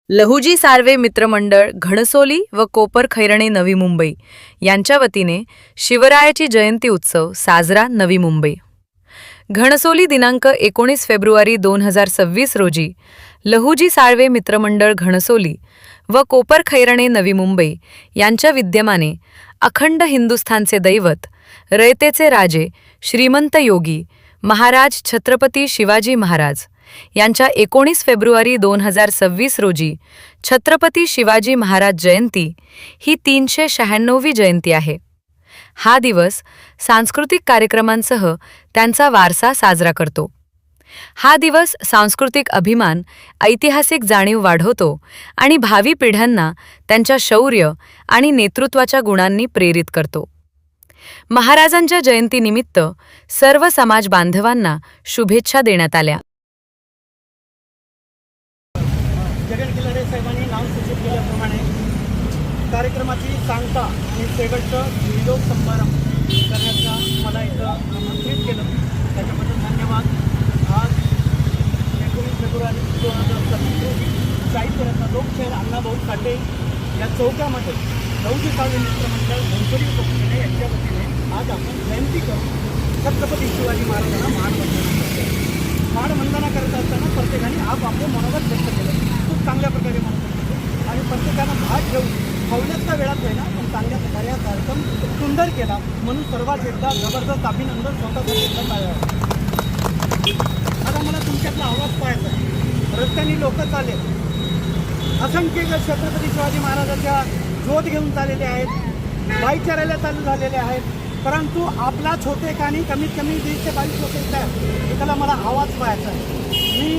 लहुजी साळवे मित्रमंडळ घणसोली व कोपर खैरणे नवी मुंबई यांच्या वतीने शिवरायाची जयंती उत्सव साजरा नवी मुंबई। घणसोली दिनांक 19 फेब्रुवारी 2026 रोजी लहुजी साळवे मित्रमंडळ घणसोली व कोपर खैरणे नवी मुंबई यांच्या विद्यमाने अखंड हिंदुस्थानचे दैवत रयतेचे राजे श्रीमंत योगी महाराज छत्रपती शिवाजी महाराज यांच्या 19 फेब्रुवारी 2026 रोजी छत्रपती शिवाजी महाराज जयंती ही 396वी जयंती आहे। हा दिवस सांस्कृतिक कार्यक्रमांसह त्यांचा वारसा साजरा करतो। हा दिवस सांस्कृतिक अभिमान, ऐतिहासिक जाणीव वाढवतो आणि भावी पिढ्यांना त्यांच्या शौर्य आणि नेतृत्वाच्या गुणांनी प्रेरित करतो। महाराजांच्या जयंतीनिमित्त सर्व समाज बांधवांना शुभेच्छा देण्यात आल्या। जगन खिलारे साहेबांनी नाव सूचित केल्याप्रमाणे कार्यक्रमाची सांगता आणि शेवटचं व्हिडिओ समारंभ करण्याचा मला इथं आमंत्रित केलं, त्याच्याबद्दल धन्यवाद। आज 19 फेब्रुवारी 2026 रोजी चाळीसपर्यंत लोकशाहीर अण्णाभाऊ साठे या चौकामध्ये लहुजी साळवे मित्रमंडळ घणसोली उपखंड यांच्या वतीने आज आपण जयंती करून छत्रपती शिवाजी महाराजांना मानवंदना करतो। मानवंदना करत असताना प्रत्येकाने आपलं मनोगत व्यक्त केलं, खूप चांगल्या प्रकारे मनोगत केलं आणि प्रत्येकानं भाग घेऊन फावल्यातल्या वेळात आहे ना पण चांगल्या प्रकारे हा कार्यक्रम सुंदर केला, म्हणून सर्वात एकदा जबरदस्त अभिनंदन स्वतःसाठी करत आहे। आता मला तुमच्यातला आवाज पाहायचा आहे। रस्त्याने लोक चालले, असंख्य छत्रपती शिवाजी महाराजांच्या ज्योत घेऊन चाललेले आहेत, भाईचाराला चालू झालेले आहेत, परंतु आपला छोटे कानी कमीत कमी 20 ते 22 लोक येतात, त्याला मला आवाज पाहायचा आहे। मी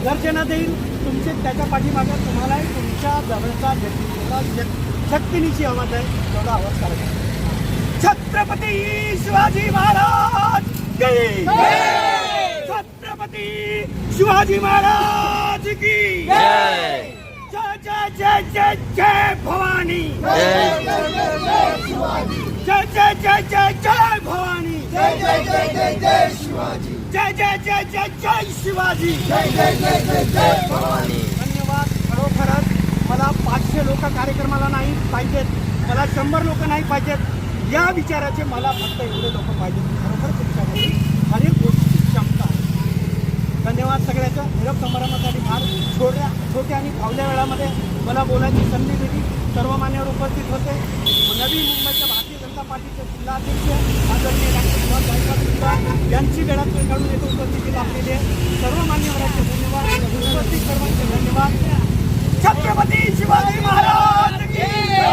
गर्जना देईल तुमचे, त्याच्या पाठीमागं तुम्हालाही तुमच्या जवळचा व्यक्तीचा शक्तीनिशी आवाज आहे, तेवढा आवाज करायचा। छत्रपती शिवाजी महाराज की जय, छत्रपती शिवाजी महाराज की जय, जय जय जय जय जय भवानी, जय जय जय जय जय भवानी, जय जय जय जय जय शिवाजी, जय जय जय जय जय शिवाजी, जय जय जय जय जय भवानी। धन्यवाद। खरोखरच मला 500 लोक कार्यक्रमाला नाही पाहिजेत, मला 100 लोक नाही पाहिजेत, या विचाराचे मला फक्त एवढे लोक पाहिजेत। खरोखर तुमच्यामध्ये हर एक गोष्टीची क्षमता आहे। धन्यवाद सगळ्याचं। निरोप समारंभासाठी फार छोट्या आणि फावल्या वेळामध्ये मला बोलायची संधी दिली। सर्व मान्यवर उपस्थित होते। नवी मुंबईच्या भारतीय जनता पार्टीचे जिल्हाध्यक्ष आदरणीय डॉ. यांची वेळात वेळ काढून येथे उपस्थिती लाभलेली आहे। सर्व मान्यवरांचे धन्यवाद, उपस्थित सर्वांचे धन्यवाद। छत्रपती शिवाजी महाराज की जय,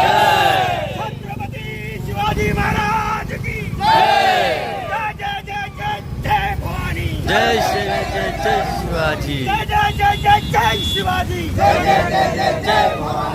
छत्रपती शिवाजी महाराज की जय, जय जय जय जय जय भवानी, जय जय जय जय शिवाजी, जय जय जय जय जय शिवाजी, जय जय जय जय जय भवानी।